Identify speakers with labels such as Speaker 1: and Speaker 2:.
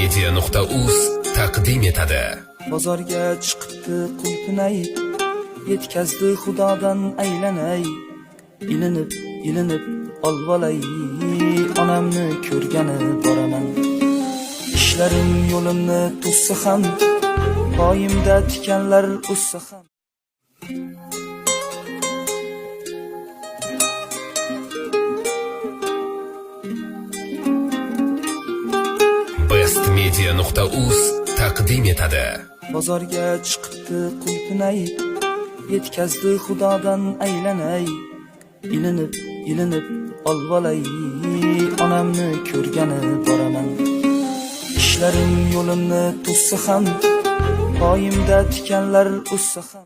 Speaker 1: bestmedia.uz taqdim etadi.
Speaker 2: Bozorga chiqibdi quypinay, yetkazdi xudodan aylanay. Ilinib olvolay, onamni ko'rgani boraman. Ishlarim yo'limni to'ssa ham, poyimda tikanlar o'ssa ham.
Speaker 1: bestmedia.uz taqdim etadi.
Speaker 2: Bozorga chiqibdi quypinay, yetkazdi xudodan aylanay. Ilinib olvolay, onamni ko'rgani boraman. Ishlarim yo'limni to'ssa ham, poyimda tikanlar o'ssa ham.